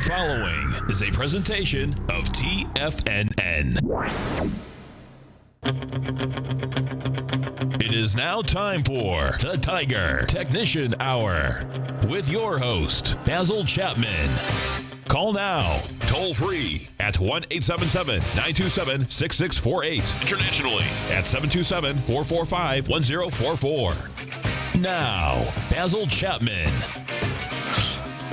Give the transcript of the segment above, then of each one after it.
The following is a presentation of TFNN. It is now time for the Tiger Technician Hour with your host, Basil Chapman. Call now, toll free at 1-877-927-6648. Internationally at 727-445-1044. Now, Basil Chapman.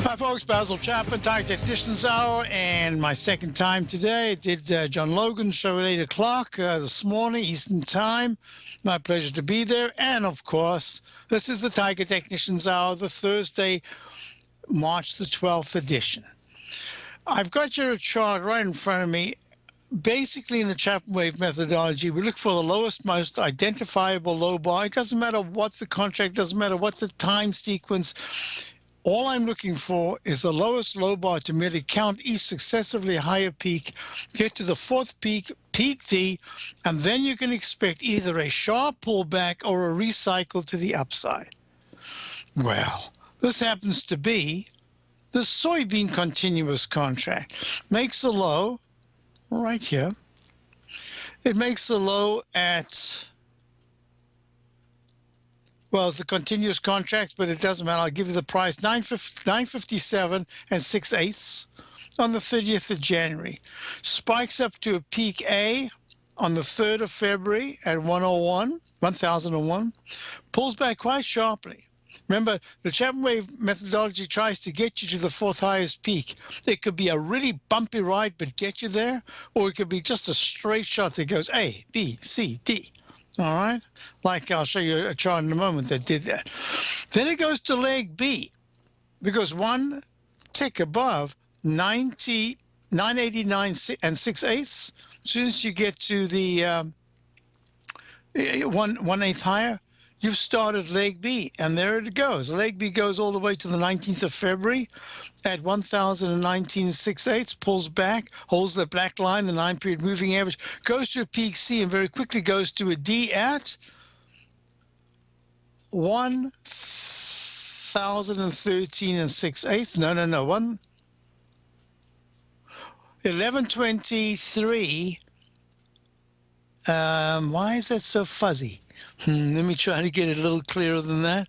Hi, folks. Basil Chapman, Tiger Technicians Hour, and my second time today. I did John Logan's show at 8 o'clock this morning, Eastern Time. My pleasure to be there. And, of course, this is the Tiger Technicians Hour, the Thursday, March the 12th edition. I've got your chart right in front of me. Basically, in the Chapman wave methodology, we look for the lowest, most identifiable low bar. It doesn't matter what the contract, doesn't matter what the time sequence. All I'm looking for is the lowest low bar to merely count each successively higher peak, get to the fourth peak, peak D, and then you can expect either a sharp pullback or a recycle to the upside. Well, this happens to be the soybean continuous contract. Makes a low right here. It makes a low at, well, it's a continuous contract, but it doesn't matter. I'll give you the price, 957 and 6/8 on the 30th of January. Spikes up to a peak A on the 3rd of February at 1001. Pulls back quite sharply. Remember, the Chapman wave methodology tries to get you to the fourth highest peak. It could be a really bumpy ride, but get you there, or it could be just a straight shot that goes A, B, C, D. All right? Like I'll show you a chart in a moment that did that. Then it goes to leg B, because one tick above 989 and 6/8. As soon as you get to the 1/8 higher, you've started leg B, and there it goes. Leg B goes all the way to the 19th of February at 1,019 6/8, pulls back, holds the black line, the 9-period moving average, goes to a peak C, and very quickly goes to a D at 1,013 6/8. No, 1123. Why is that so fuzzy? Let me try to get it a little clearer than that.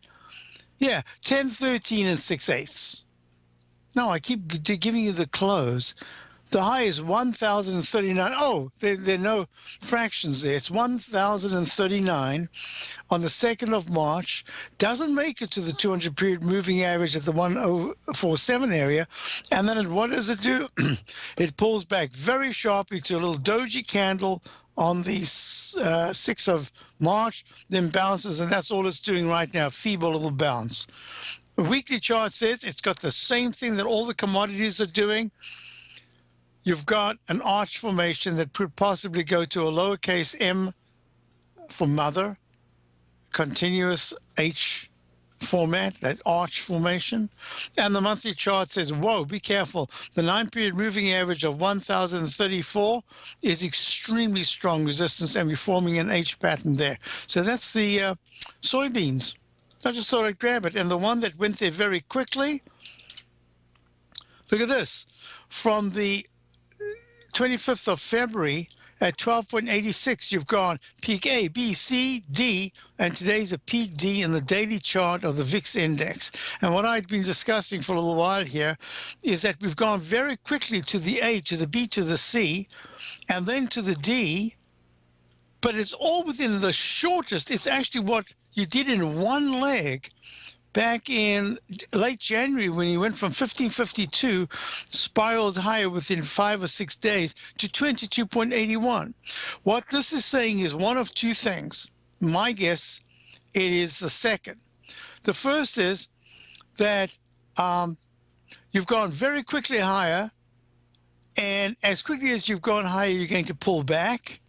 Yeah, 1013 6/8. No, I keep giving you the close. The high is 1,039. Oh, there are no fractions there. It's 1,039 on the 2nd of March. Doesn't make it to the 200-period moving average at the 1047 area. And then what does it do? It pulls back very sharply to a little doji candle on the 6th of March, then bounces, and that's all it's doing right now, feeble little bounce. The weekly chart says it's got the same thing that all the commodities are doing. You've got an arch formation that could possibly go to a lowercase m for mother, continuous H format, that arch formation. And the monthly chart says, whoa, be careful. The 9-period moving average of 1,034 is extremely strong resistance, and we're forming an H pattern there. So that's the soybeans. I just thought I'd grab it. And the one that went there very quickly, look at this. From the 25th of February at 12.86, you've gone peak A, B, C, D, and today's a peak D in the daily chart of the VIX index. And what I've been discussing for a little while here is that we've gone very quickly to the A, to the B, to the C, and then to the D, but it's all within the shortest. It's actually what you did in one leg back in late January when you went from 1552, spiraled higher within 5 or 6 days to 22.81. What this is saying is one of two things. My guess, it is the second. The first is that you've gone very quickly higher, and as quickly as you've gone higher, you're going to pull back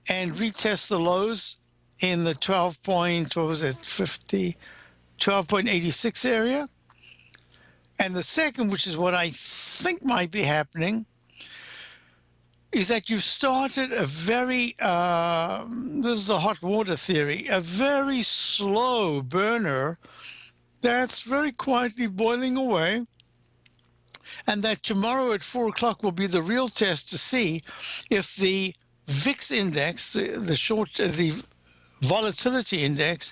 and retest the lows in the 12.86 area. And the second, which is what I think might be happening, is that you started a very, this is the hot water theory, a very slow burner that's very quietly boiling away. and that tomorrow at 4 o'clock will be the real test to see if the VIX index, the volatility index,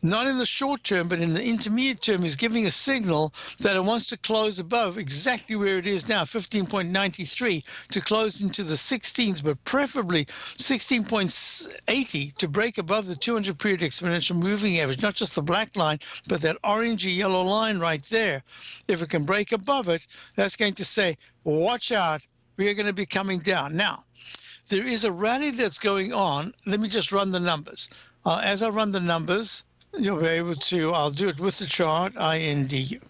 not in the short term, but in the intermediate term, is giving a signal that it wants to close above exactly where it is now, 15.93, to close into the 16s, but preferably 16.80 to break above the 200 period exponential moving average, not just the black line, but that orangey yellow line right there. If it can break above it, that's going to say, watch out, we are going to be coming down. Now, there is a rally that's going on. Let me just run the numbers. As I run the numbers, you'll be able to, I'll do it with the chart, INDU.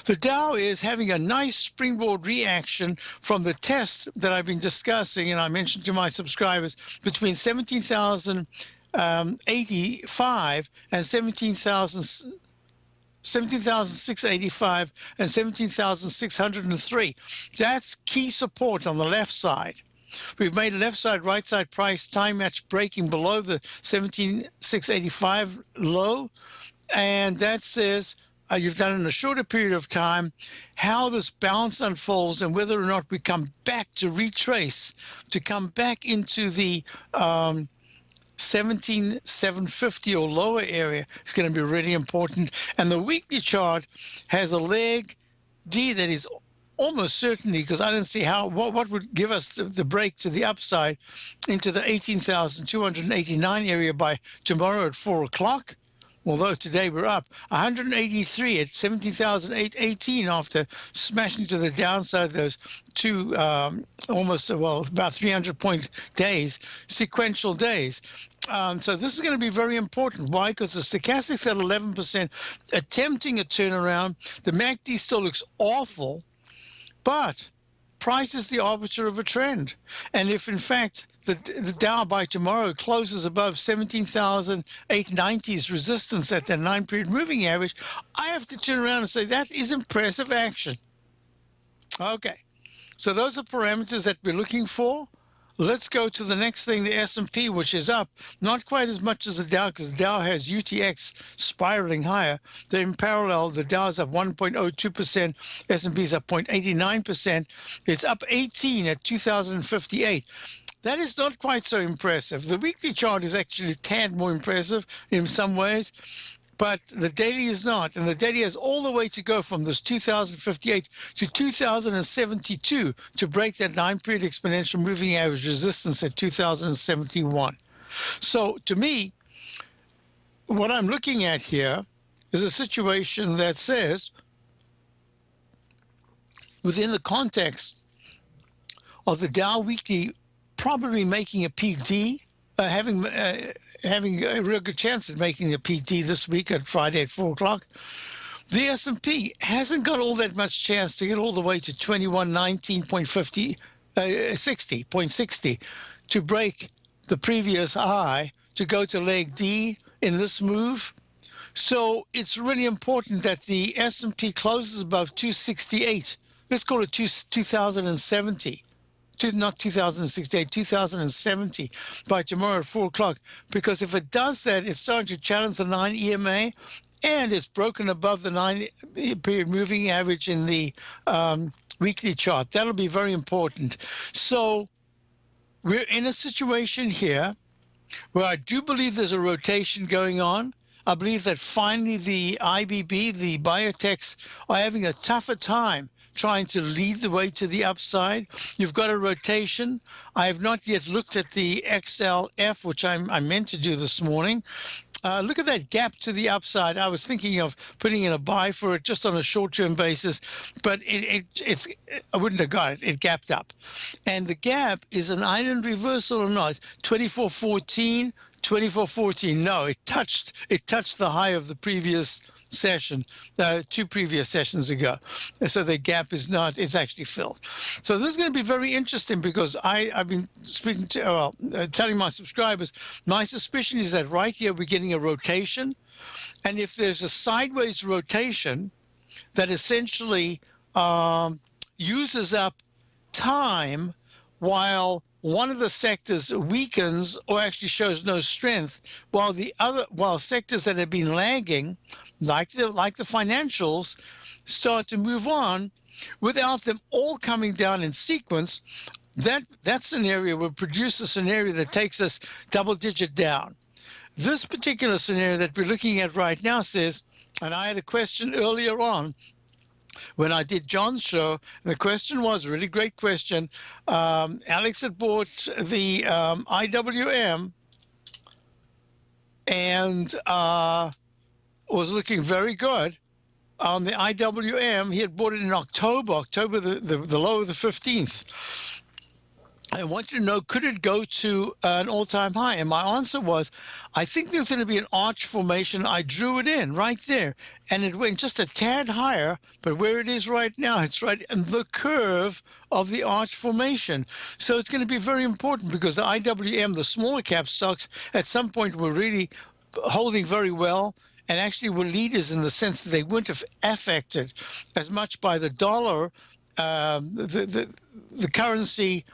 The Dow is having a nice springboard reaction from the test that I've been discussing, and I mentioned to my subscribers, between 17,085 and 17,685 and 17,603. That's key support on the left side. We've made left side, right side price time match breaking below the 17,685 low. And that says you've done in a shorter period of time how this bounce unfolds and whether or not we come back to retrace, to come back into the 17,750 or lower area is going to be really important. And the weekly chart has a leg D that is almost certainly, because I don't see how what would give us the break to the upside into the 18,289 area by tomorrow at 4 o'clock. Although today we're up 183 at 17,818 after smashing to the downside those two about 300-point days, sequential days. So this is going to be very important. Why? Because the stochastic's at 11%, attempting a turnaround. The MACD still looks awful, but price is the arbiter of a trend. And if, in fact, the Dow by tomorrow closes above 17,890's resistance at the 9-period moving average, I have to turn around and say that is impressive action. Okay, so those are parameters that we're looking for. Let's go to the next thing, the S&P, which is up, not quite as much as the Dow, because the Dow has UTX spiraling higher. They're in parallel. The Dow is up 1.02%, S&P is up 0.89%. It's up 18 at 2,058. That is not quite so impressive. The weekly chart is actually a tad more impressive in some ways, but the daily is not. And the daily has all the way to go from this 2,058 to 2,072 to break that 9-period exponential moving average resistance at 2,071. So to me, what I'm looking at here is a situation that says, within the context of the Dow weekly probably making a PD, having a real good chance of making a PT this week at Friday at 4 o'clock. The S&P hasn't got all that much chance to get all the way to 2119.60 to break the previous high, to go to leg D in this move. So it's really important that the S&P closes above 268. Let's call it 2070. Not 2068, 2070 by tomorrow at 4 o'clock. Because if it does that, it's starting to challenge the 9 EMA, and it's broken above the 9-period moving average in the weekly chart. That'll be very important. So we're in a situation here where I do believe there's a rotation going on. I believe that finally the IBB, the biotechs, are having a tougher time trying to lead the way to the upside. You've got a rotation. I have not yet looked at the XLF, which I meant to do this morning. Look at that gap to the upside. I was thinking of putting in a buy for it just on a short-term basis, but it's I wouldn't have got it. It gapped up. And the gap is an island reversal or not. 2414, 2414. No, it touched the high of the previous session, 2 previous sessions ago. So the gap is not, it's actually filled. So this is going to be very interesting because I've been speaking to, telling my subscribers, my suspicion is that right here we're getting a rotation. And if there's a sideways rotation that essentially uses up time while one of the sectors weakens or actually shows no strength, while sectors that have been lagging, like the financials, start to move on, without them all coming down in sequence, that scenario would produce a scenario that takes us double-digit down. This particular scenario that we're looking at right now says, and I had a question earlier on when I did John's show, and the question was a really great question. Alex had bought the IWM and was looking very good. On the IWM, he had bought it in October the low of the 15th. I wanted to know, could it go to an all-time high? And my answer was, I think there's going to be an arch formation. I drew it in right there, and it went just a tad higher, but where it is right now, it's right in the curve of the arch formation. So it's going to be very important because the IWM, the smaller cap stocks, at some point were really holding very well and actually were leaders in the sense that they weren't affected as much by the dollar, the currency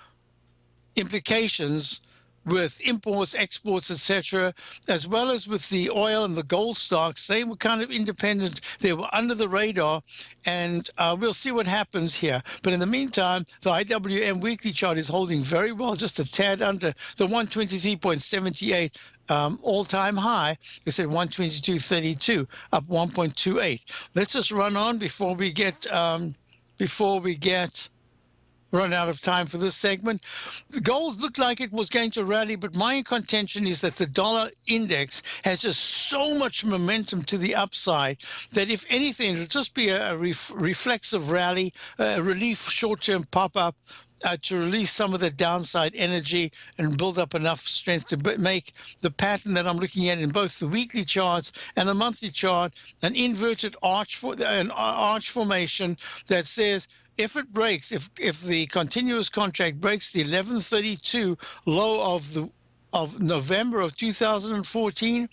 implications with imports, exports, etc., as well as with the oil and the gold stocks. They were kind of independent. They were under the radar, and we'll see what happens here. But in the meantime, the IWM weekly chart is holding very well, just a tad under the 123.78 all-time high. It's at 122.32, up 1.28. Let's just run on before we get run out of time for this segment. The gold looked like it was going to rally, but my contention is that the dollar index has just so much momentum to the upside that if anything, it'll just be a reflexive rally, a relief short-term pop-up to release some of the downside energy and build up enough strength to make the pattern that I'm looking at in both the weekly charts and the monthly chart an inverted arch formation that says, if it breaks, if the continuous contract breaks the 1132 low of November of 2014,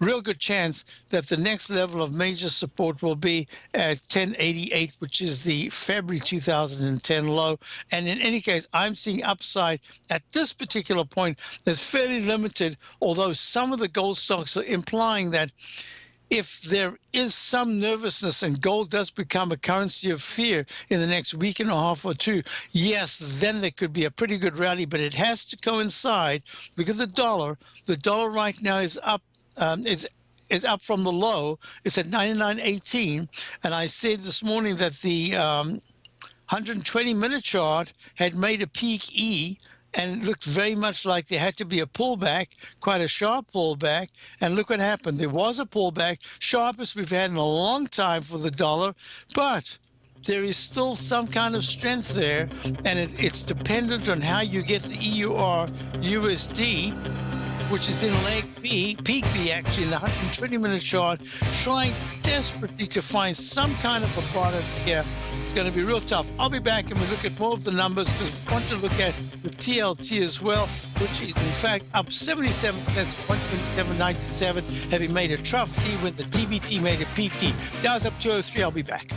real good chance that the next level of major support will be at 1088, which is the February 2010 low. And in any case, I'm seeing upside at this particular point that's fairly limited, although some of the gold stocks are implying that if there is some nervousness and gold does become a currency of fear in the next week and a half or two, yes, then there could be a pretty good rally, but it has to coincide because the dollar right now is up, is up from the low. It's at 99.18, and I said this morning that the 120-minute chart had made a peak E, and it looked very much like there had to be a pullback, quite a sharp pullback. And look what happened. There was a pullback, sharpest we've had in a long time for the dollar, but there is still some kind of strength there, and it's dependent on how you get the EUR USD, which is in leg B, peak B actually, in the 120-minute chart, trying desperately to find some kind of a bottom here. It's going to be real tough. I'll be back and we'll look at more of the numbers because we want to look at the TLT as well, which is in fact up 77 cents, 127.97, having made a trough T when the TBT made a peak T. Dow's up 203. I'll be back.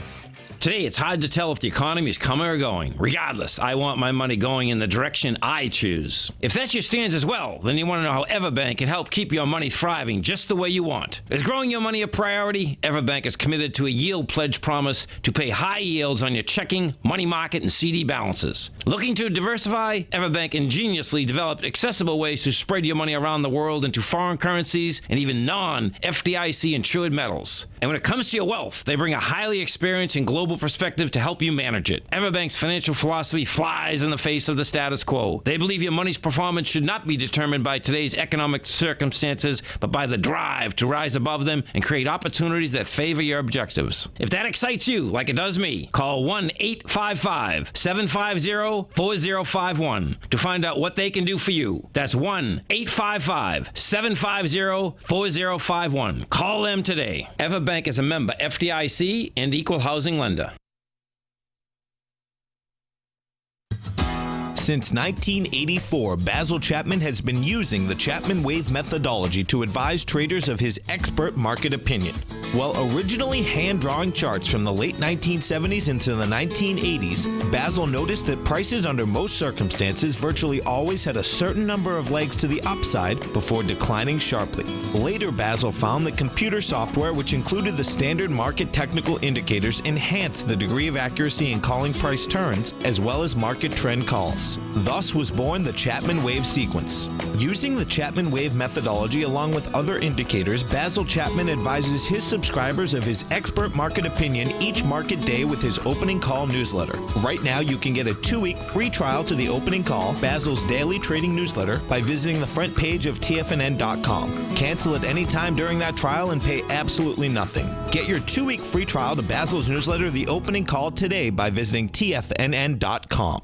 Today, it's hard to tell if the economy is coming or going. Regardless, I want my money going in the direction I choose. If that's your stance as well, then you want to know how Everbank can help keep your money thriving just the way you want. Is growing your money a priority? Everbank is committed to a yield pledge promise to pay high yields on your checking, money market, and CD balances. Looking to diversify? Everbank ingeniously developed accessible ways to spread your money around the world into foreign currencies and even non-FDIC insured metals. And when it comes to your wealth, they bring a highly experienced and global perspective to help you manage it. Everbank's financial philosophy flies in the face of the status quo. They believe your money's performance should not be determined by today's economic circumstances, but by the drive to rise above them and create opportunities that favor your objectives. If that excites you, like it does me, call 1-855-750-4051 to find out what they can do for you. That's 1-855-750-4051. Call them today. Everbank is a member FDIC and equal housing lender. Since 1984, Basil Chapman has been using the Chapman Wave methodology to advise traders of his expert market opinion. While originally hand-drawing charts from the late 1970s into the 1980s, Basil noticed that prices under most circumstances virtually always had a certain number of legs to the upside before declining sharply. Later, Basil found that computer software, which included the standard market technical indicators, enhanced the degree of accuracy in calling price turns as well as market trend calls. Thus was born the Chapman Wave sequence. Using the Chapman Wave methodology along with other indicators, Basil Chapman advises his subscribers of his expert market opinion each market day with his opening call newsletter. Right now, you can get a 2-week free trial to the opening call, Basil's daily trading newsletter, by visiting the front page of TFNN.com. Cancel at any time during that trial and pay absolutely nothing. Get your 2-week free trial to Basil's newsletter, The Opening Call, today by visiting TFNN.com.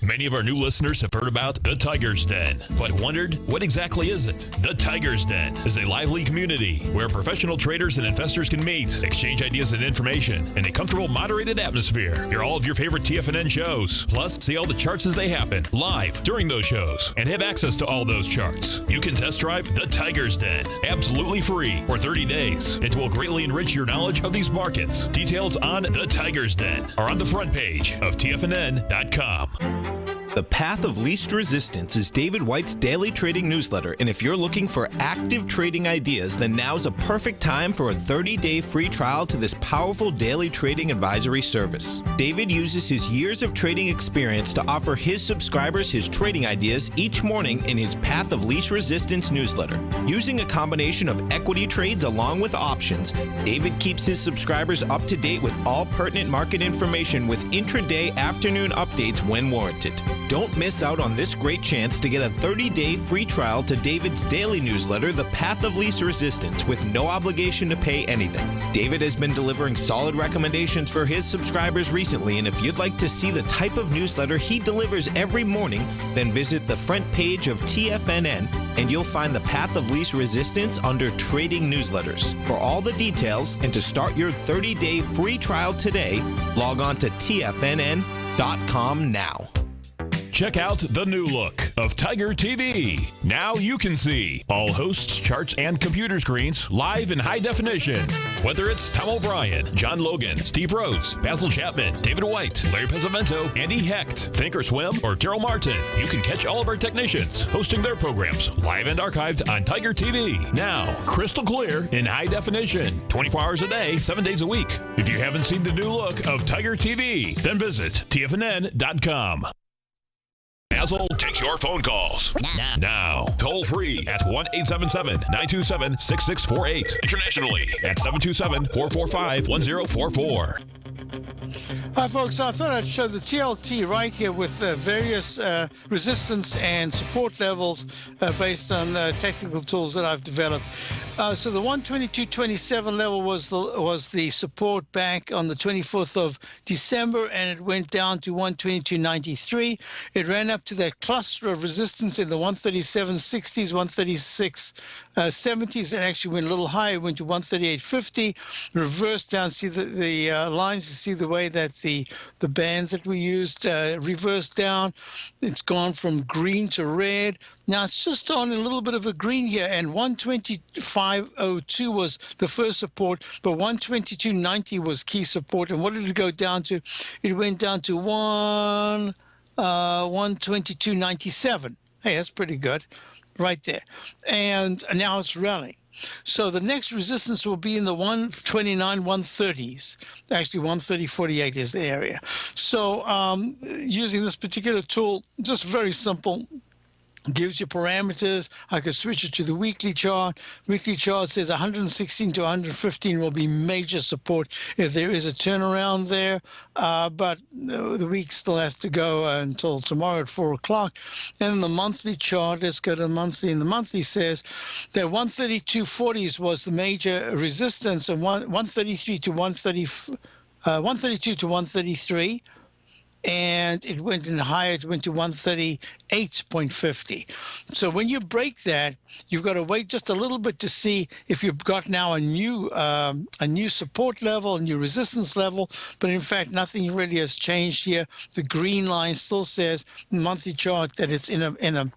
Many of our new listeners have heard about the Tiger's Den, but wondered, what exactly is it? The Tiger's Den is a lively community where professional traders and investors can meet, exchange ideas and information in a comfortable, moderated atmosphere. Hear all of your favorite TFNN shows, plus see all the charts as they happen live during those shows, and have access to all those charts. You can test drive the Tiger's Den absolutely free for 30 days. It will greatly enrich your knowledge of these markets. Details on the Tiger's Den are on the front page of TFNN.com. The Path of Least Resistance is David White's daily trading newsletter, and if you're looking for active trading ideas, then now's a perfect time for a 30-day free trial to this powerful daily trading advisory service. David uses his years of trading experience to offer his subscribers his trading ideas each morning in his Path of Least Resistance newsletter. Using a combination of equity trades along with options, David keeps his subscribers up to date with all pertinent market information with intraday afternoon updates when warranted. Don't miss out on this great chance to get a 30-day free trial to David's daily newsletter, The Path of Least Resistance, with no obligation to pay anything. David has been delivering solid recommendations for his subscribers recently, and if you'd like to see the type of newsletter he delivers every morning, then visit the front page of TFNN and you'll find The Path of Least Resistance under Trading Newsletters. For all the details and to start your 30-day free trial today, log on to TFNN.com now. Check out the new look of Tiger TV. Now you can see all hosts, charts, and computer screens live in high definition. Whether it's Tom O'Brien, John Logan, Steve Rhodes, Basil Chapman, David White, Larry Pesavento, Andy Hecht, Thinkorswim, or Terrell Martin, you can catch all of our technicians hosting their programs live and archived on Tiger TV. Now, crystal clear in high definition, 24 hours a day, 7 days a week. If you haven't seen the new look of Tiger TV, then visit TFNN.com. Basil takes your phone calls. Now, toll free at 1-877-927-6648. Internationally at 727-445-1044. Hi, folks. I thought I'd show the TLT right here with various resistance and support levels based on technical tools that I've developed. So the 122.27 level was the support back on the 24th of December, and it went down to 122.93. It ran up to that cluster of resistance in the 137.60s, 136.70s, and actually went a little higher. It went to 138.50, reversed down. See the lines. You see the way that the bands that we used reversed down. It's gone from green to red. Now it's just on a little bit of a green here, and 125.02 was the first support, but 122.90 was key support. And what did it go down to? It went down to 122.97. Hey, that's pretty good, right there. And now it's rallying. So the next resistance will be in the 129, 130s. Actually, 130.48 is the area. So using this particular tool, just very simple. Gives you parameters. I could switch it to the weekly chart. Weekly chart says 116 to 115 will be major support if there is a turnaround there. But the week still has to go until tomorrow at 4 o'clock. And the monthly chart, let's go to the monthly. And the monthly says that 132.40s was the major resistance, and 133 to 130, 132 to 133. and it went in higher. It went to 138.50. So when you break that, you've got to wait just a little bit to see if you've got now a new support level, a new resistance level. But in fact, nothing really has changed here. The green line still says monthly chart that it's in an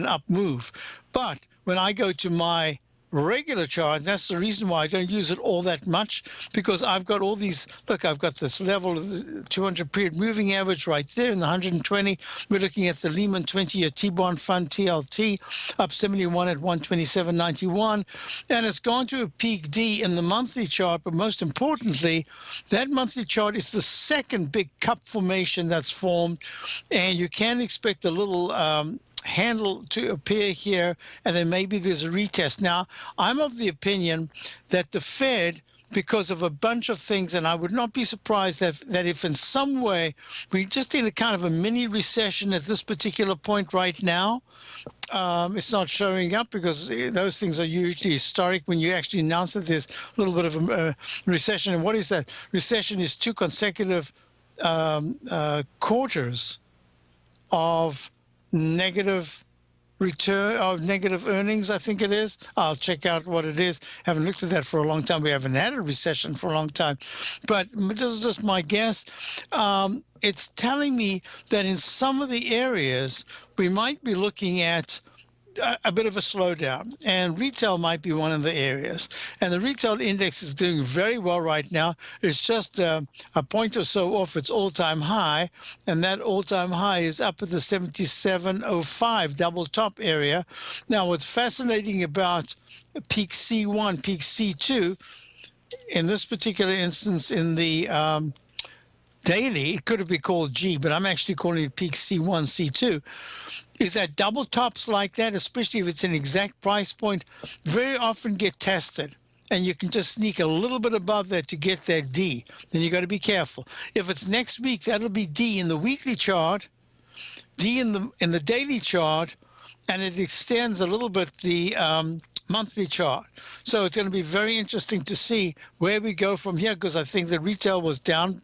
up move. But when I go to my regular chart, that's the reason why I don't use it all that much, because I've got all these. Look, I've got this level of the 200 period moving average right there in the 120. We're looking at the Lehman 20-year T-bond fund, TLT, up 71 at 127.91, and it's gone to a peak D in the monthly chart. But most importantly, that monthly chart is the second big cup formation that's formed, and you can expect a little handle to appear here, and then maybe there's a retest. Now, I'm of the opinion that the Fed, because of a bunch of things, and I would not be surprised that if in some way we're just in a kind of a mini recession at this particular point right now, it's not showing up because those things are usually historic when you actually announce that there's a little bit of a recession. And what is that? Recession is 2 consecutive quarters of negative return of negative earnings, I think it is. I'll check out what it is. Haven't looked at that for a long time. We haven't had a recession for a long time. But this is just my guess. It's telling me that in some of the areas, we might be looking at a bit of a slowdown, and retail might be one of the areas. And the retail index is doing very well right now. It's just a point or so off its all-time high, and that all-time high is up at the 77.05 double top area. Now, what's fascinating about peak C1, peak C2, in this particular instance in the daily, it could have been called G, but I'm actually calling it peak C1, C2, is that double tops like that, especially if it's an exact price point, very often get tested. And you can just sneak a little bit above that to get that D. Then you got to be careful. If it's next week, that'll be D in the weekly chart, D in the daily chart, and it extends a little bit the monthly chart. So it's going to be very interesting to see where we go from here, because I think the retail was down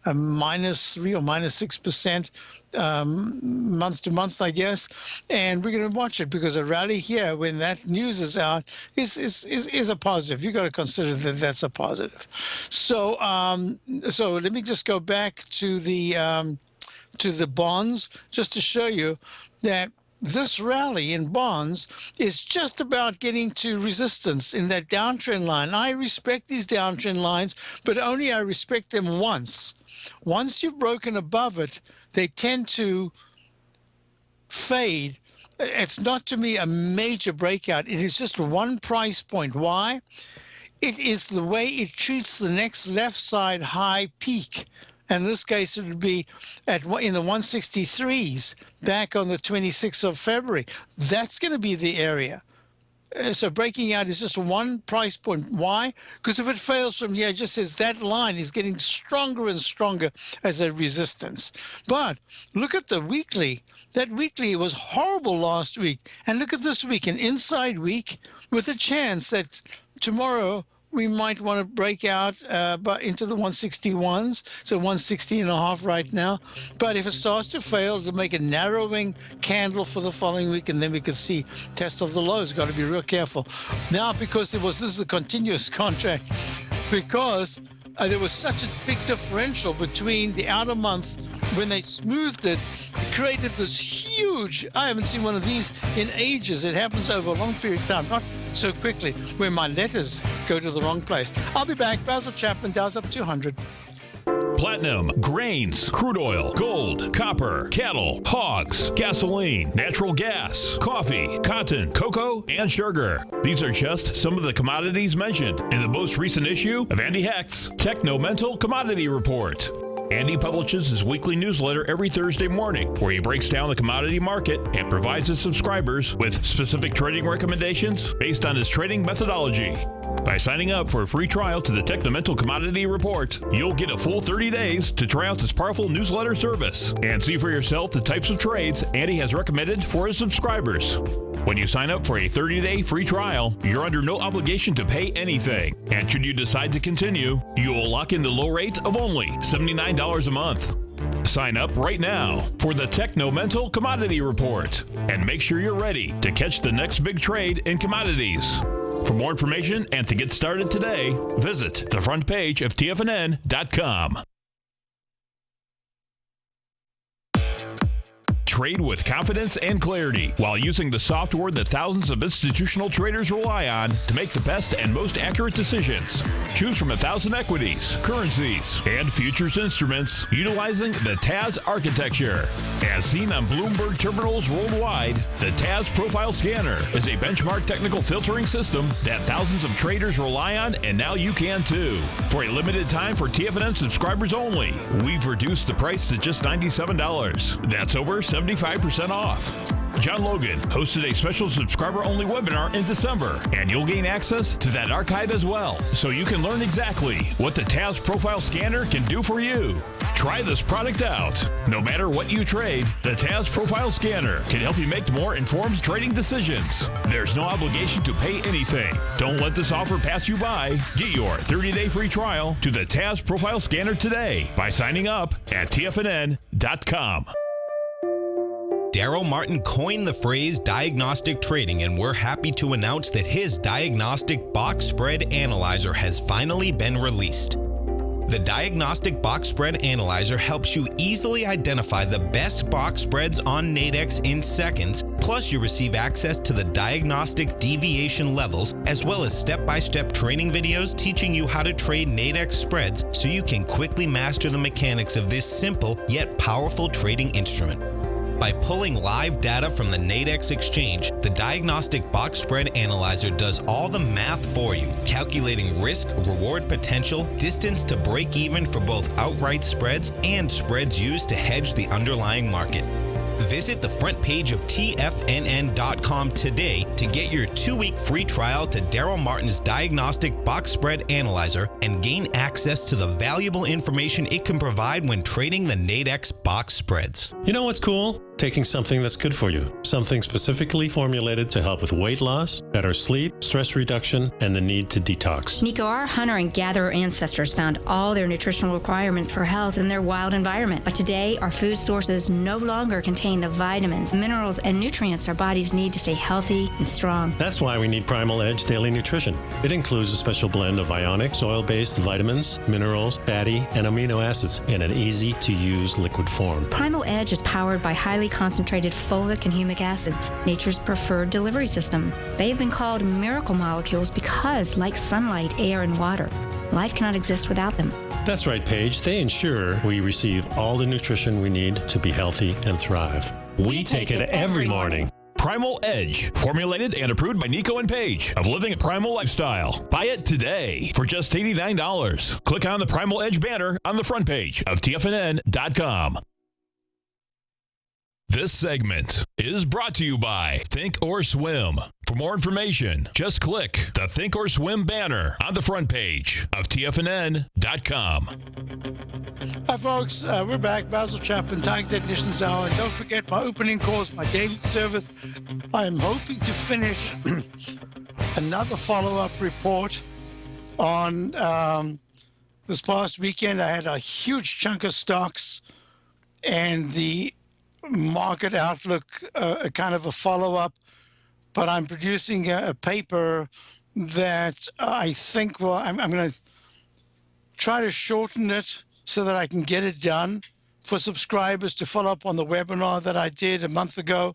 -3 or -6% month to month, I guess, and we're going to watch it, because a rally here when that news is out is a positive. You got to consider that that's a positive. So so let me just go back to the bonds just to show you that this rally in bonds is just about getting to resistance in that downtrend line. I respect these downtrend lines, but only I respect them once. Once you've broken above it, they tend to fade. It's not, to me, a major breakout. It is just one price point. Why? It is the way it treats the next left side high peak. And in this case, it would be in the 163s back on the 26th of February. That's going to be the area. So breaking out is just one price point. Why? Because if it fails from here, it just says that line is getting stronger and stronger as a resistance. But look at the weekly. That weekly was horrible last week. And look at this week, an inside week with a chance that tomorrow we might want to break out into the 161s, so 160.5 right now. But if it starts to fail, it'll make a narrowing candle for the following week, and then we could see test of the lows. Got to be real careful. Now, because this is a continuous contract, because there was such a big differential between the outer month when they smoothed it, it created this huge, I haven't seen one of these in ages. It happens over a long period of time, not so quickly, where my letters go to the wrong place. I'll be back. Basil Chapman, Dow's up 200. Platinum, grains, crude oil, gold, copper, cattle, hogs, gasoline, natural gas, coffee, cotton, cocoa, and sugar. These are just some of the commodities mentioned in the most recent issue of Andy Hecht's Techno-Mental Commodity Report. Andy publishes his weekly newsletter every Thursday morning, where he breaks down the commodity market and provides his subscribers with specific trading recommendations based on his trading methodology. By signing up for a free trial to the Techno-Mental Commodity Report, you'll get a full 30 days to try out this powerful newsletter service and see for yourself the types of trades Andy has recommended for his subscribers. When you sign up for a 30-day free trial, you're under no obligation to pay anything. And should you decide to continue, you will lock in the low rate of only $79 a month. Sign up right now for the Techno-Mental Commodity Report and make sure you're ready to catch the next big trade in commodities. For more information and to get started today, visit the front page of TFNN.com. Trade with confidence and clarity while using the software that thousands of institutional traders rely on to make the best and most accurate decisions. Choose from 1,000 equities, currencies, and futures instruments utilizing the TAS architecture. As seen on Bloomberg terminals worldwide, the TAS Profile Scanner is a benchmark technical filtering system that thousands of traders rely on, and now you can too. For a limited time for TFNN subscribers only, we've reduced the price to just $97. That's over 75% off. John Logan hosted a special subscriber-only webinar in December, and you'll gain access to that archive as well, so you can learn exactly what the TAS Profile Scanner can do for you. Try this product out. No matter what you trade, the TAS Profile Scanner can help you make more informed trading decisions. There's no obligation to pay anything. Don't let this offer pass you by. Get your 30-day free trial to the TAS Profile Scanner today by signing up at TFNN.com. Daryl Martin coined the phrase diagnostic trading, and we're happy to announce that his diagnostic box spread analyzer has finally been released. The Diagnostic Box Spread Analyzer helps you easily identify the best box spreads on Nadex in seconds, plus you receive access to the diagnostic deviation levels, as well as step-by-step training videos teaching you how to trade Nadex spreads so you can quickly master the mechanics of this simple yet powerful trading instrument. By pulling live data from the Nadex exchange, the Diagnostic Box Spread Analyzer does all the math for you, calculating risk, reward potential, distance to break even for both outright spreads and spreads used to hedge the underlying market. Visit the front page of TFNN.com today to get your 2-week free trial to Daryl Martin's Diagnostic Box Spread Analyzer and gain access to the valuable information it can provide when trading the Nadex box spreads. You know what's cool? Taking something that's good for you. Something specifically formulated to help with weight loss, better sleep, stress reduction, and the need to detox. Nico, our hunter and gatherer ancestors found all their nutritional requirements for health in their wild environment. But today, our food sources no longer contain the vitamins, minerals, and nutrients our bodies need to stay healthy and strong. That's why we need Primal Edge Daily Nutrition. It includes a special blend of ionic, soil-based vitamins, minerals, fatty, and amino acids in an easy-to-use liquid form. Primal Edge is powered by highly concentrated fulvic and humic acids, nature's preferred delivery system. They have been called miracle molecules because, like sunlight, air, and water, life cannot exist without them. That's right, Paige. They ensure we receive all the nutrition we need to be healthy and thrive. We take it every morning. Primal Edge, formulated and approved by Nico and Paige of Living a Primal Lifestyle. Buy it today for just $89. Click on the Primal Edge banner on the front page of TFNN.com. This segment is brought to you by Think or Swim. For more information, just click the Think or Swim banner on the front page of TFNN.com. Hi, folks. We're back. Basil Chapman, Tiger Technicians Hour. And don't forget my opening calls, my daily service. I'm hoping to finish another follow-up report on this past weekend. I had a huge chunk of stocks and the market outlook, kind of a follow-up, but I'm producing a paper that I think, well, I'm going to try to shorten it so that I can get it done for subscribers to follow up on the webinar that I did a month ago.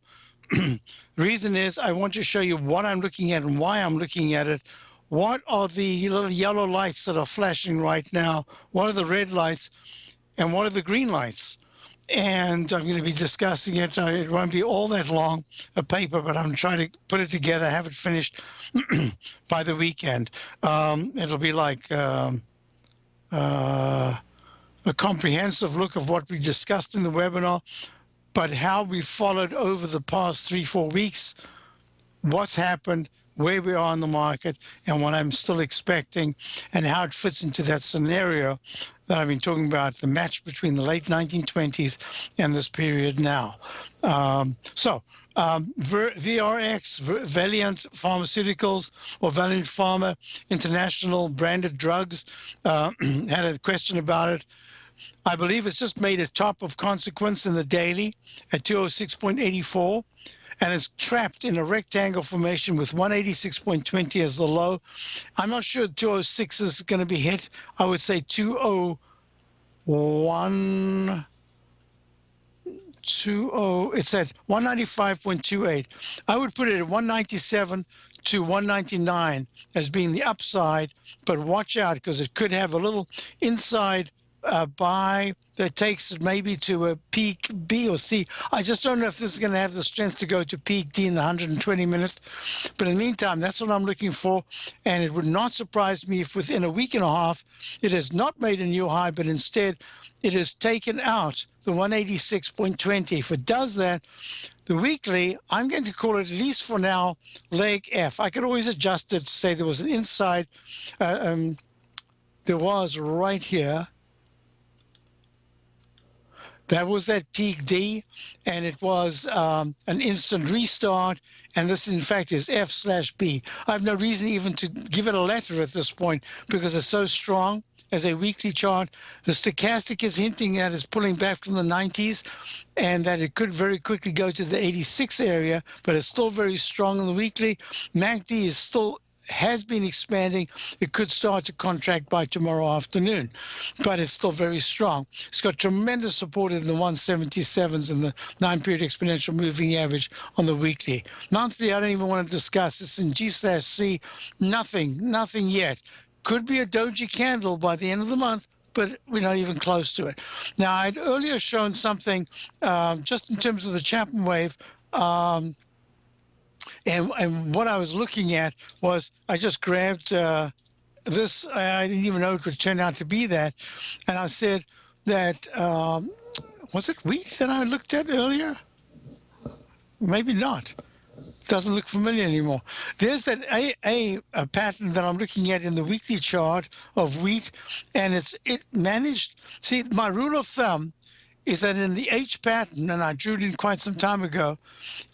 The reason is I want to show you what I'm looking at and why I'm looking at it. What are the little yellow lights that are flashing right now? What are the red lights? And what are the green lights? And I'm going to be discussing it. It won't be all that long, a paper, but I'm trying to put it together, have it finished by the weekend. It'll be like a comprehensive look of what we discussed in the webinar, but how we followed over the past 3-4 weeks, what's happened, where we are in the market, and what I'm still expecting, and how it fits into that scenario that I've been talking about, the match between the late 1920s and this period now. VRX, Valiant Pharmaceuticals, or Valiant Pharma International branded drugs, had a question about it. I believe it's just made a top of consequence in the daily at 206.84, and it's trapped in a rectangle formation with 186.20 as the low. I'm not sure 206 is going to be hit. I would say 201. It's at 195.28. I would put it at 197 to 199 as being the upside, but watch out because it could have a little inside buy that takes it maybe to a peak B or C. I just don't know if this is going to have the strength to go to peak D in the 120 minutes. But in the meantime, that's what I'm looking for. And it would not surprise me if within a week and a half, it has not made a new high, but instead it has taken out the 186.20. If it does that, the weekly, I'm going to call it, at least for now, leg F. I could always adjust it to say there was an inside. There was right here. That was that peak D, and it was an instant restart. And this, in fact, is F/B. I have no reason even to give it a letter at this point because it's so strong as a weekly chart. The stochastic is hinting at it's pulling back from the 90s and that it could very quickly go to the 86 area, but it's still very strong in the weekly. MACD is still has been expanding. It could start to contract by tomorrow afternoon, but it's still very strong. It's got tremendous support in the 177s and the 9-period exponential moving average on the weekly. Monthly, I don't even want to discuss. It's in G/C. Nothing yet. Could be a doji candle by the end of the month, but we're not even close to it. Now, I'd earlier shown something just in terms of the Chapman wave. And what I was looking at was I just grabbed this. I didn't even know it could turn out to be that. And I said that, was it wheat that I looked at earlier? Maybe not. Doesn't look familiar anymore. There's that a pattern that I'm looking at in the weekly chart of wheat. And it managed. See, my rule of thumb is that in the H pattern, and I drew it in quite some time ago,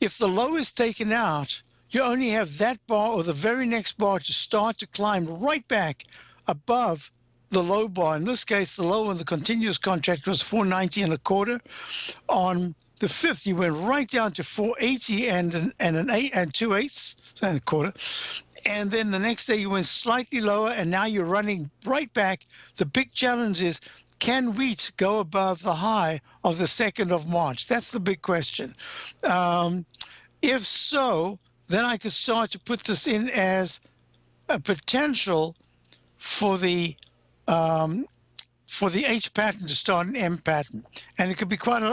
if the low is taken out, you only have that bar or the very next bar to start to climb right back above the low bar. In this case, the low on the continuous contract was 490 and a quarter. On the 5th, you went right down to 480 and 2/8, so and a quarter. And then the next day you went slightly lower, and now you're running right back. The big challenge is, can wheat go above the high of the 2nd of March? That's the big question. If so, then I could start to put this in as a potential for the H pattern to start an M pattern, and it could be quite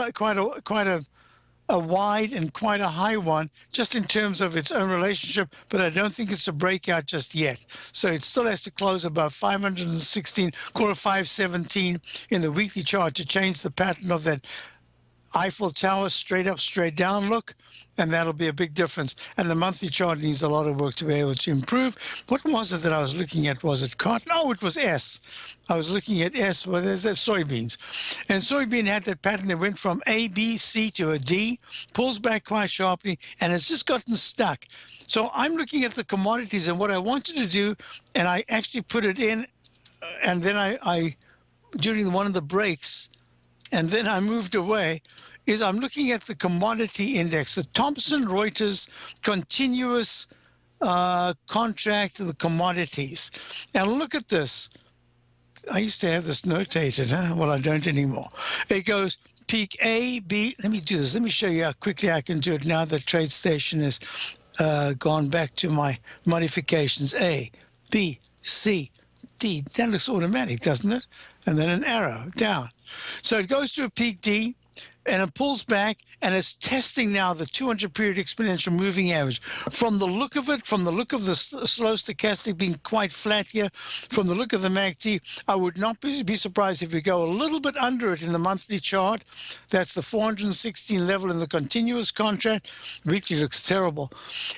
a wide and quite a high one, just in terms of its own relationship, but I don't think it's a breakout just yet. So it still has to close above 516, quarter 517 in the weekly chart to change the pattern of that Eiffel Tower straight up, straight down look, and that'll be a big difference. And the monthly chart needs a lot of work to be able to improve. What was it that I was looking at? Was it cotton? No, it was S. I was looking at S. Well, there's that soybeans. And soybean had that pattern that went from A, B, C to a D, pulls back quite sharply, and it's just gotten stuck. So I'm looking at the commodities, and what I wanted to do, and I actually put it in, and then I during one of the breaks, and then I moved away, is I'm looking at the commodity index, the Thomson Reuters continuous contract of the commodities. And look at this. I used to have this notated, huh? Well, I don't anymore. It goes peak A, B. Let me do this. Let me show you how quickly I can do it now that TradeStation has gone back to my modifications. A, B, C, D. That looks automatic, doesn't it? And then an arrow down. So it goes to a peak D, and it pulls back, and it's testing now the 200-period exponential moving average. From the look of it, from the look of the slow stochastic being quite flat here, from the look of the MACD, I would not be surprised if we go a little bit under it in the monthly chart. That's the 416 level in the continuous contract. Weekly looks terrible.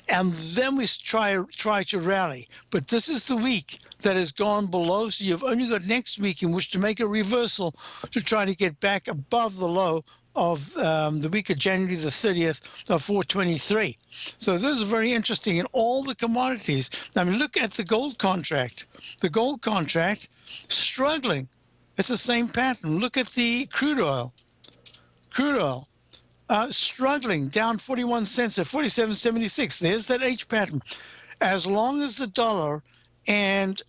And then we try to rally. But this is the week that has gone below, so you've only got next week in which to make a reversal to try to get back above the low of the week of January the 30th of 423. So this is very interesting in all the commodities. I mean, look at the gold contract. The gold contract struggling It's the same pattern. Look at the crude oil. Crude oil struggling down 41 cents at 47.76. There's that H pattern. As long as the dollar and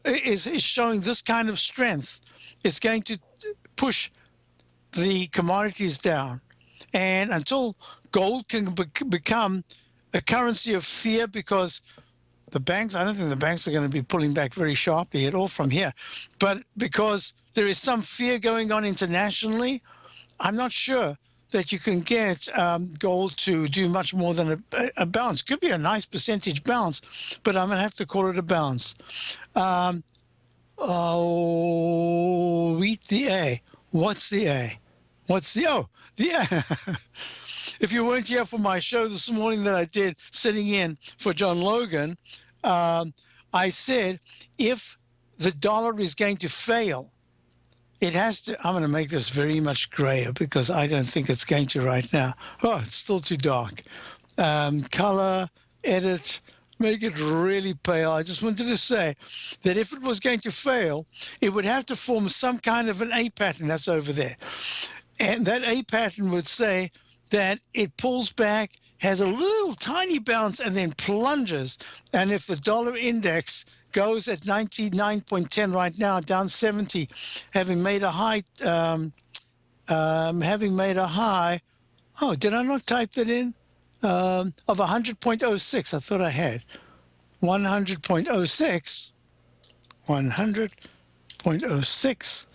is showing this kind of strength, it's going to push the commodities down. And until gold can become a currency of fear, because the banks, I don't think the banks are going to be pulling back very sharply at all from here, but because there is some fear going on internationally, I'm not sure that you can get gold to do much more than a bounce. Could be a nice percentage bounce, but I'm going to have to call it a bounce. Wheat, the A. What's the A? What's the O? The A. If you weren't here for my show this morning that I did sitting in for John Logan, I said if the dollar is going to fail, it has to. I'm going to make this very much grayer because I don't think it's going to right now. Oh, it's still too dark. Color, edit, make it really pale. I just wanted to say that if it was going to fail, it would have to form some kind of an A pattern that's over there. And that A pattern would say that it pulls back, has a little tiny bounce, and then plunges. And if the dollar index goes at 99.10 right now, down 70, having made a high, oh, did I not type that in? Of 100.06, I thought I had. 100.06, 100.06.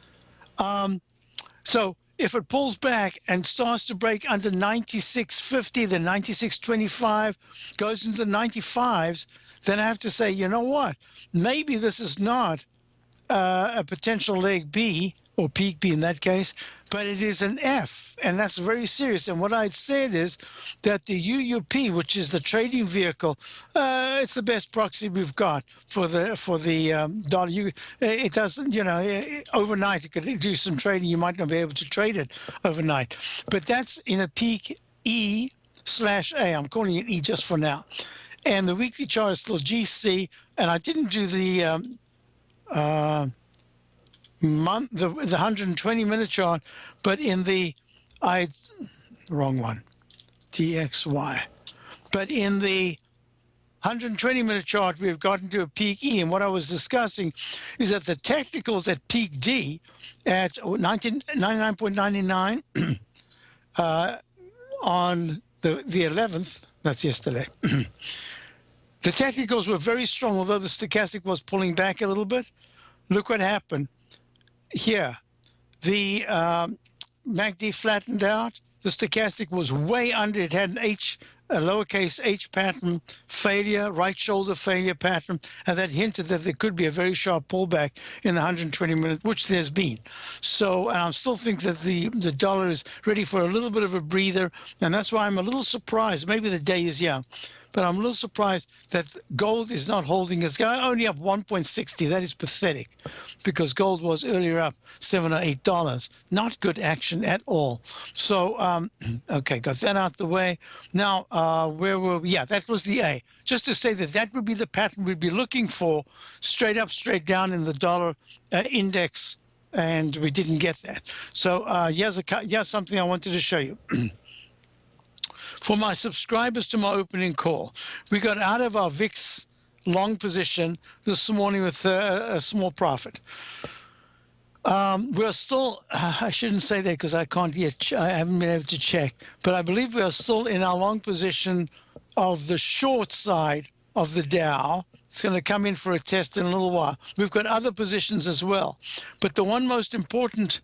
So if it pulls back and starts to break under 96.50, then 96.25, goes into the 95s, then I have to say, you know what? Maybe this is not a potential leg B, or peak B in that case, but it is an F, and that's very serious. And what I'd said is that the UUP, which is the trading vehicle, it's the best proxy we've got for the dollar. It doesn't, overnight it could do some trading. You might not be able to trade it overnight, but that's in a peak E/A. I'm calling it E just for now. And the weekly chart is still GC, and I didn't do the the 120-minute chart, but in the wrong one, DXY. But in the 120-minute chart, we've gotten to a peak E, and what I was discussing is that the technicals at peak D at 99.99 on the 11th, that's yesterday. The technicals were very strong, although the stochastic was pulling back a little bit. Look what happened here. The MACD flattened out. The stochastic was way under. It had a lowercase h pattern failure, right shoulder failure pattern, and that hinted that there could be a very sharp pullback in the 120-minute, which there's been. So I still think that the dollar is ready for a little bit of a breather, and that's why I'm a little surprised. Maybe the day is young, but I'm a little surprised that gold is not holding. It's only up 1.60. That is pathetic, because gold was earlier up $7 or $8. Not good action at all. So, okay, got that out the way. Now, where were we? Yeah, that was the A. Just to say that would be the pattern we'd be looking for, straight up, straight down in the dollar index, and we didn't get that. So here's something I wanted to show you. For my subscribers to my opening call, we got out of our VIX long position this morning with a small profit. We're still, I shouldn't say that because I haven't been able to check, but I believe we are still in our long position of the short side of the Dow. It's going to come in for a test in a little while. We've got other positions as well. But the one most important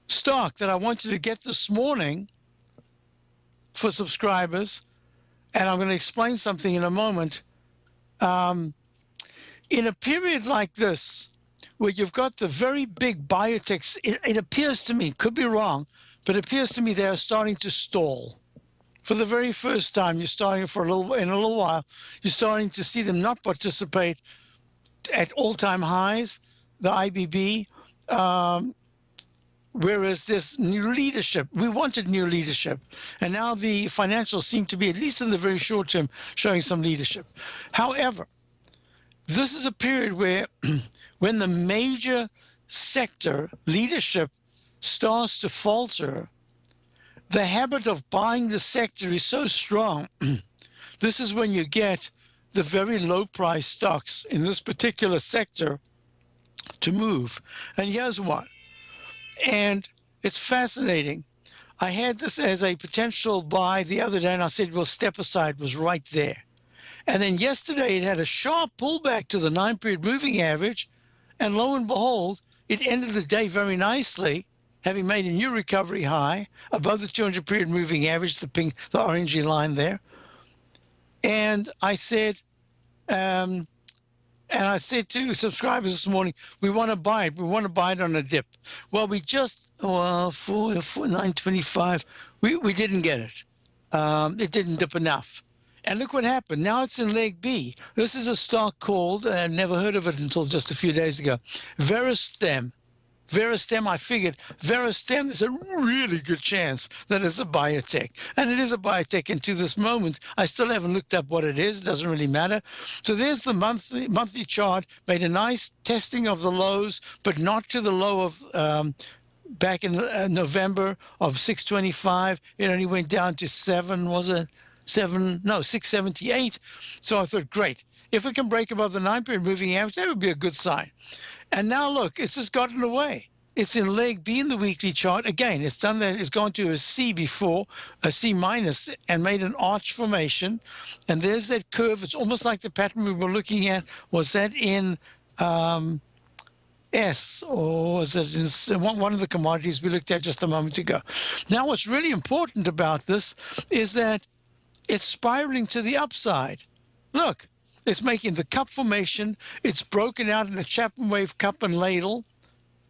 stock that I want you to get this morning for subscribers, and I'm going to explain something in a moment. In a period like this, where you've got the very big biotechs, it appears to me, could be wrong, but it appears to me they are starting to stall. For the very first time, in a little while, you're starting to see them not participate at all-time highs, the IBB, whereas this new leadership, we wanted new leadership, and now the financials seem to be, at least in the very short term, showing some leadership. However, this is a period where when the major sector leadership starts to falter, the habit of buying the sector is so strong. This is when you get the very low price stocks in this particular sector to move. And here's one. And it's fascinating. I had this as a potential buy the other day, and I said, well, step aside was right there. And then yesterday it had a sharp pullback to the 9-period moving average. And lo and behold, it ended the day very nicely, having made a new recovery high above the 200-period moving average, the orangey line there. And I said, to subscribers this morning, we want to buy it. We want to buy it on a dip. Well, we just, 925, we didn't get it. It didn't dip enough. And look what happened. Now it's in leg B. This is a stock called, I never heard of it until just a few days ago, Veristem. Veristem, I figured, Veristem, there's a really good chance that it's a biotech. And it is a biotech. And to this moment, I still haven't looked up what it is. It doesn't really matter. So there's the monthly chart, made a nice testing of the lows, but not to the low of back in November of 625. It only went down to 678. So I thought, great. If it can break above the 9-period moving average, that would be a good sign. And now look, it's just gotten away. It's in leg B in the weekly chart. Again, it's done that. It's gone to a C before, a C minus, and made an arch formation. And there's that curve. It's almost like the pattern we were looking at. Was that in S, or was it in one of the commodities we looked at just a moment ago? Now, what's really important about this is that it's spiraling to the upside. Look. It's making the cup formation. It's broken out in a Chapman wave cup and ladle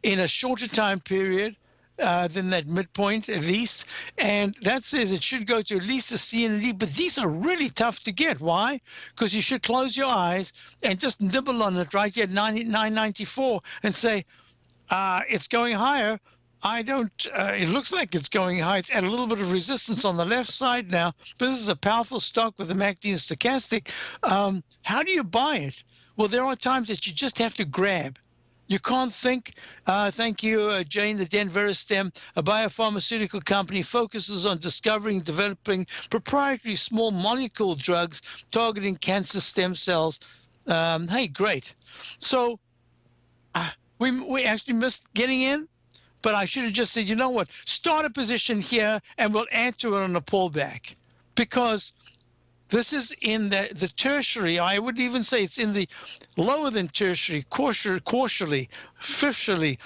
in a shorter time period than that midpoint at least. And that says it should go to at least a C and a D. But these are really tough to get. Why? Because you should close your eyes and just nibble on it right here at 994 and say, it's going higher. It looks like it's going high. It's at a little bit of resistance on the left side now. But this is a powerful stock with the MACD and stochastic. How do you buy it? Well, there are times that you just have to grab. You can't think. Thank you, Jane. The Veristem, a biopharmaceutical company, focuses on discovering and developing proprietary small molecule drugs targeting cancer stem cells. Hey, great. So we actually missed getting in. But I should have just said, you know what, start a position here and we'll add to it on a pullback. Because this is in the tertiary, I would even say it's in the lower than tertiary, quarterly, fifthly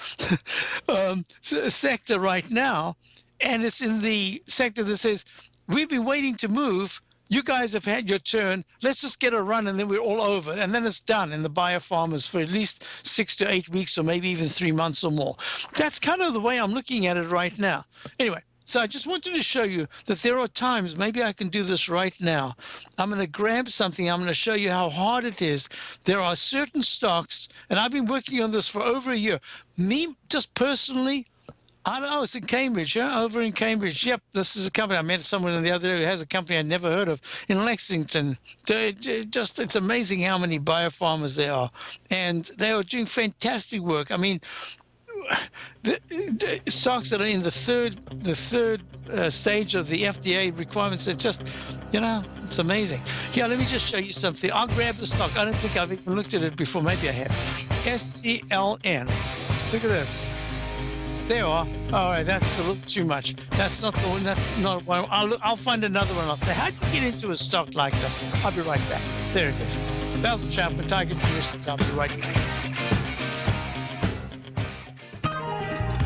sector right now. And it's in the sector that says, we've been waiting to move. You guys have had your turn. Let's just get a run and then we're all over. And then it's done in the biopharmas for at least 6 to 8 weeks or maybe even 3 months or more. That's kind of the way I'm looking at it right now. Anyway, so I just wanted to show you that there are times, maybe I can do this right now. I'm going to grab something. I'm going to show you how hard it is. There are certain stocks, and I've been working on this for over a year. Me, just personally, I don't know. It's in Cambridge, over in Cambridge. Yep, this is a company. I met someone the other day who has a company I'd never heard of in Lexington. It's amazing how many biopharmas there are. And they are doing fantastic work. I mean, the stocks that are in the third stage of the FDA requirements are just, it's amazing. Here, let me just show you something. I'll grab the stock. I don't think I've even looked at it before. Maybe I have. SCLN. Look at this. There you are. All right, that's a little too much. That's not the one. That's not one. I'll find another one. I'll say, how do you get into a stock like this? I'll be right back. There it is. Basil Chapman, Tiger Traditions. I'll be right back.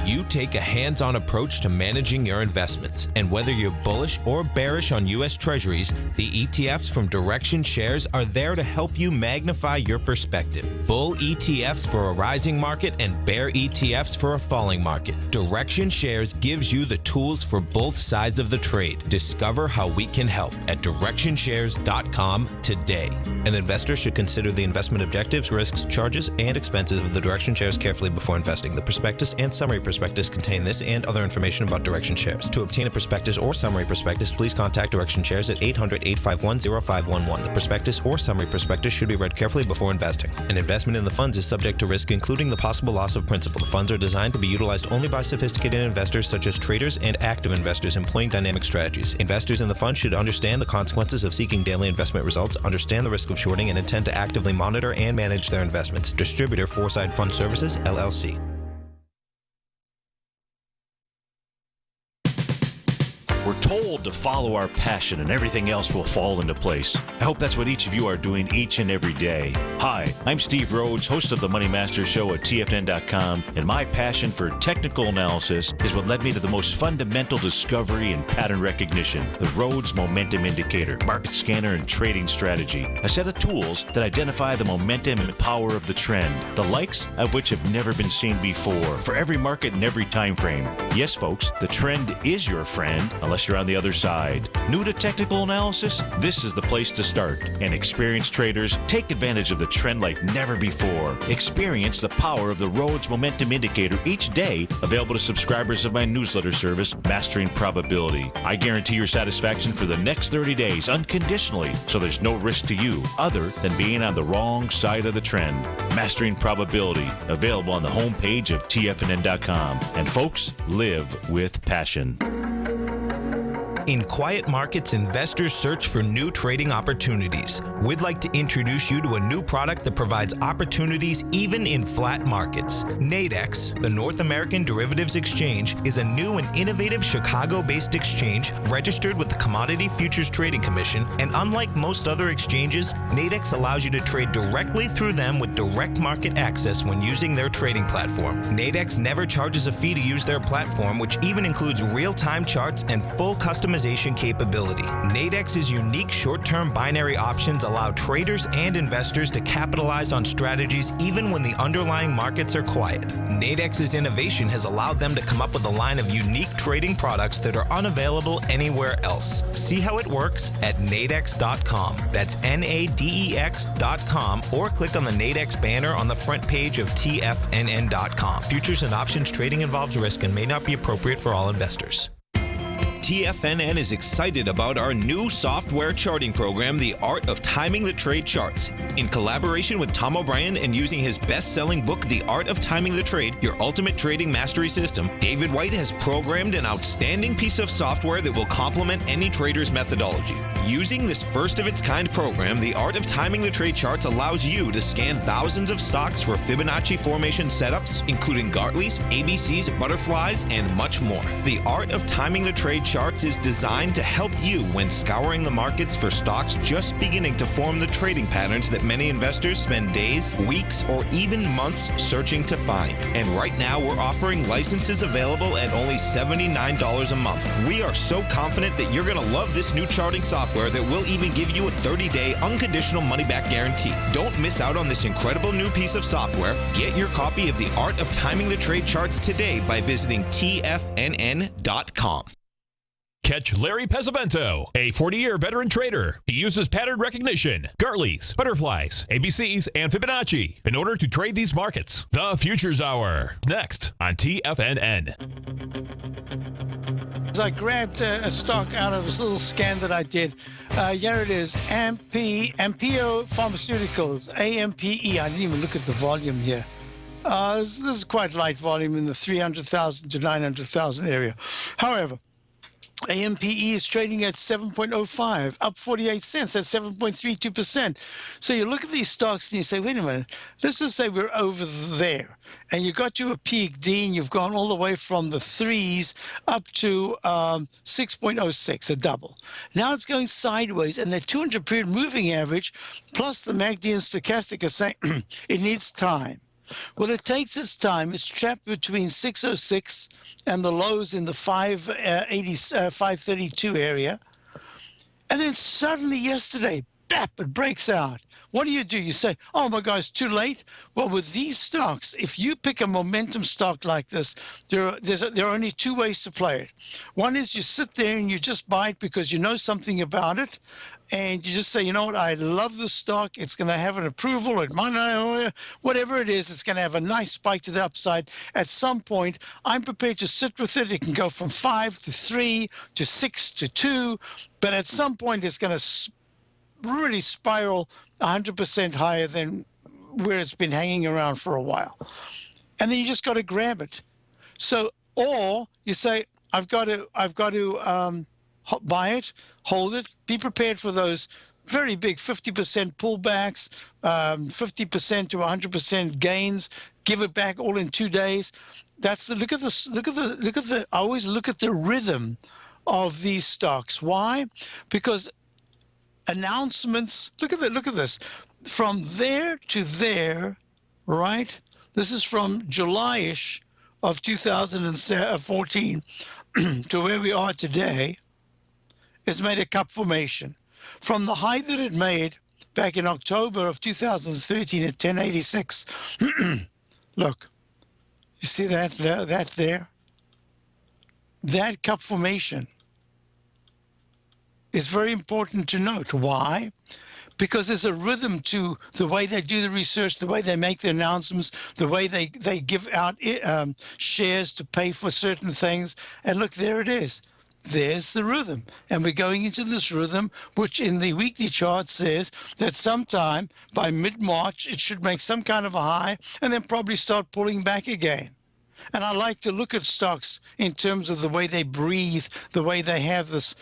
You take a hands-on approach to managing your investments, and whether you're bullish or bearish on U.S. Treasuries, the ETFs from Direction Shares are there to help you magnify your perspective. Bull ETFs for a rising market and bear ETFs for a falling market. Direction Shares gives you the tools for both sides of the trade. Discover how we can help at DirectionShares.com today. An investor should consider the investment objectives, risks, charges, and expenses of the Direction Shares carefully before investing. The prospectus and summary prospectus prospectus contain this and other information about Direction shares. To obtain a prospectus or summary prospectus, please contact Direction Shares at 800-851-0511. The prospectus or summary prospectus should be read carefully before investing. An investment in the funds is subject to risk, including the possible loss of principal. The funds are designed to be utilized only by sophisticated investors such as traders and active investors employing dynamic strategies. Investors in the fund should understand the consequences of seeking daily investment results, understand the risk of shorting, and intend to actively monitor and manage their investments. Distributor Foreside Fund Services, LLC. We're told to follow our passion and everything else will fall into place. I hope that's what each of you are doing each and every day. Hi, I'm Steve Rhodes, host of the Money Master Show at TFNN.com, and my passion for technical analysis is what led me to the most fundamental discovery in pattern recognition, the Rhodes Momentum Indicator, market scanner, and trading strategy, a set of tools that identify the momentum and power of the trend, the likes of which have never been seen before, for every market and every time frame. Yes, folks, the trend is your friend, unless you're on the other side. New to technical analysis? This is the place to start. And experienced traders take advantage of the trend like never before. Experience the power of the Rhodes Momentum Indicator each day, available to subscribers of my newsletter service, Mastering Probability. I guarantee your satisfaction for the next 30 days unconditionally, so there's no risk to you other than being on the wrong side of the trend. Mastering Probability, available on the homepage of TFNN.com. And folks, live with passion. In quiet markets, investors search for new trading opportunities. We'd like to introduce you to a new product that provides opportunities even in flat markets. Nadex, the North American Derivatives Exchange, is a new and innovative Chicago-based exchange registered with the Commodity Futures Trading Commission, and unlike most other exchanges, Nadex allows you to trade directly through them with direct market access when using their trading platform. Nadex never charges a fee to use their platform, which even includes real-time charts and full customization capability. Nadex's unique short-term binary options allow traders and investors to capitalize on strategies even when the underlying markets are quiet. Nadex's innovation has allowed them to come up with a line of unique trading products that are unavailable anywhere else. See how it works at nadex.com. That's NADEX.com, or click on the Nadex banner on the front page of TFNN.com. Futures and options trading involves risk and may not be appropriate for all investors. TFNN is excited about our new software charting program, The Art of Timing the Trade Charts. In collaboration with Tom O'Brien and using his best-selling book, The Art of Timing the Trade, Your Ultimate Trading Mastery System, David White has programmed an outstanding piece of software that will complement any trader's methodology. Using this first-of-its-kind program, The Art of Timing the Trade Charts allows you to scan thousands of stocks for Fibonacci formation setups, including Gartley's, ABC's, butterflies, and much more. The Art of Timing the Trade Charts is designed to help you when scouring the markets for stocks just beginning to form the trading patterns that many investors spend days, weeks, or even months searching to find. And right now, we're offering licenses available at only $79 a month. We are so confident that you're going to love this new charting software that will even give you a 30-day unconditional money-back guarantee. Don't miss out on this incredible new piece of software. Get your copy of The Art of Timing the Trade Charts today by visiting TFNN.com. Catch Larry Pesavento, a 40-year veteran trader. He uses pattern recognition, Gartley's, butterflies, ABCs, and Fibonacci in order to trade these markets. The Futures Hour, next on TFNN. I grabbed a stock out of this little scan that I did. Here it is, Ampio Pharmaceuticals, AMPE. I didn't even look at the volume here. This is quite light volume in the 300,000 to 900,000 area. However, AMPE is trading at 7.05, up 48 cents. That's 7.32%. So you look at these stocks and you say, wait a minute, let's just say we're over there. And you got to a peak, Dean, you've gone all the way from the threes up to 6.06, a double. Now it's going sideways, and the 200-period moving average plus the MACD and stochastic are saying it needs time. Well, it takes its time. It's trapped between 606 and the lows in the 532 area. And then suddenly yesterday, bap, it breaks out. What do? You say, oh my God, it's too late? Well, with these stocks, if you pick a momentum stock like this, there are only two ways to play it. One is you sit there and you just buy it because you know something about it, and you just say, you know what, I love this stock. It's going to have an approval. It might not, whatever it is, it's going to have a nice spike to the upside. At some point, I'm prepared to sit with it. It can go from 5 to 3 to 6 to 2, but at some point, it's going to really spiral 100% higher than where it's been hanging around for a while. And then you just got to grab it. So, or you say, I've got to buy it, hold it, be prepared for those very big 50% pullbacks, 50% to 100% gains, give it back all in 2 days. That's look at the, I always look at the rhythm of these stocks. Why? Because announcements, look at this, from there to there, right? This is from July-ish of 2014 to where we are today. It's made a cup formation. From the high that it made back in October of 2013 at 1086, look, you see that there? That cup formation is very important to note. Why? Because there's a rhythm to the way they do the research, the way they make the announcements, the way they give out shares to pay for certain things. And look, there it is. There's the rhythm. And we're going into this rhythm, which in the weekly chart says that sometime by mid-March, it should make some kind of a high and then probably start pulling back again. And I like to look at stocks in terms of the way they breathe, the way they have this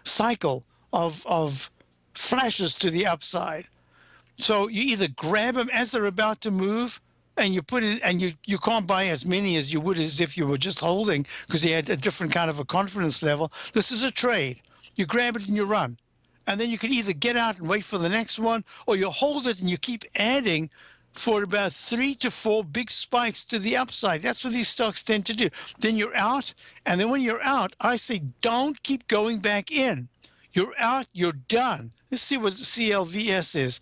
cycle of flashes to the upside. So you either grab them as they're about to move, and you put it, and you can't buy as many as you would as if you were just holding, because you had a different kind of a confidence level. This is a trade. You grab it and you run. And then you can either get out and wait for the next one, or you hold it and you keep adding for about 3 to 4 big spikes to the upside. That's what these stocks tend to do. Then you're out, and then when you're out, I say don't keep going back in. You're out, you're done. Let's see what CLVS is.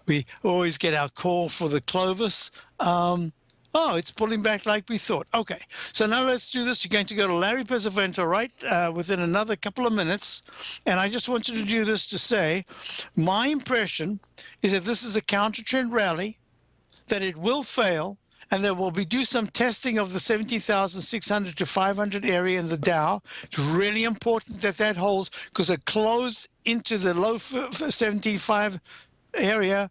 We always get our call for the Clovis. Oh, it's pulling back like we thought. Okay, so now let's do this. You're going to go to Larry Pesavento within another couple of minutes. And I just want you to do this to say, my impression is that this is a counter-trend rally, that it will fail, and there will be do some testing of the 17,600 to 500 area in the Dow. It's really important that that holds, because a close into the low 17,500 area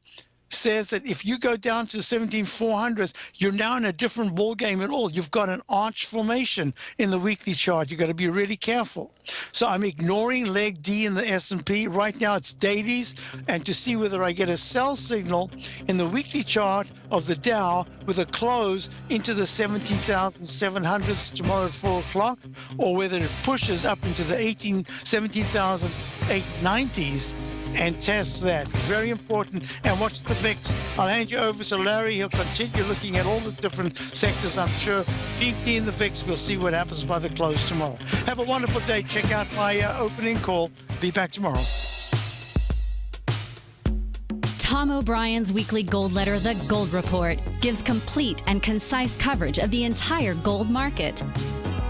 says that if you go down to 17,400s, you're now in a different ball game at all. You've got an arch formation in the weekly chart. You've got to be really careful. So I'm ignoring leg D in the S&P. Right now it's dailies, and to see whether I get a sell signal in the weekly chart of the Dow with a close into the 17,700s tomorrow at 4 o'clock, or whether it pushes up into the 17,890s and test that. Very important. And watch the VIX. I'll hand you over to Larry. He'll continue looking at all the different sectors, I'm sure. GT and the VIX. We'll see what happens by the close tomorrow. Have a wonderful day. Check out my opening call. Be back tomorrow. Tom O'Brien's weekly gold letter, The Gold Report, gives complete and concise coverage of the entire gold market.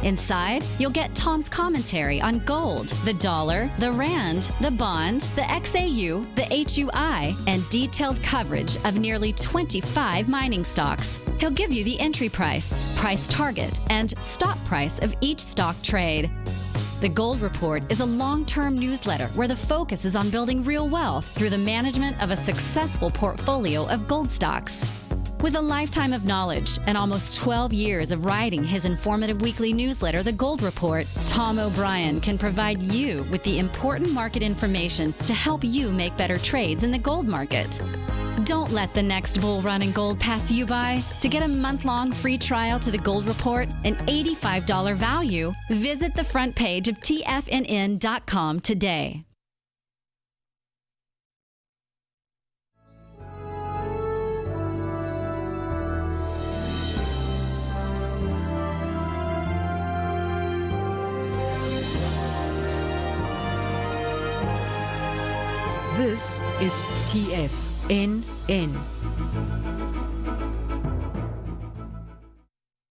Inside, you'll get Tom's commentary on gold, the dollar, the rand, the bond, the XAU, the HUI, and detailed coverage of nearly 25 mining stocks. He'll give you the entry price, price target, and stop price of each stock trade. The Gold Report is a long-term newsletter where the focus is on building real wealth through the management of a successful portfolio of gold stocks. With a lifetime of knowledge and almost 12 years of writing his informative weekly newsletter, The Gold Report, Tom O'Brien can provide you with the important market information to help you make better trades in the gold market. Don't let the next bull run in gold pass you by. To get a month-long free trial to The Gold Report, an $85 value, visit the front page of TFNN.com today. This is TFNN.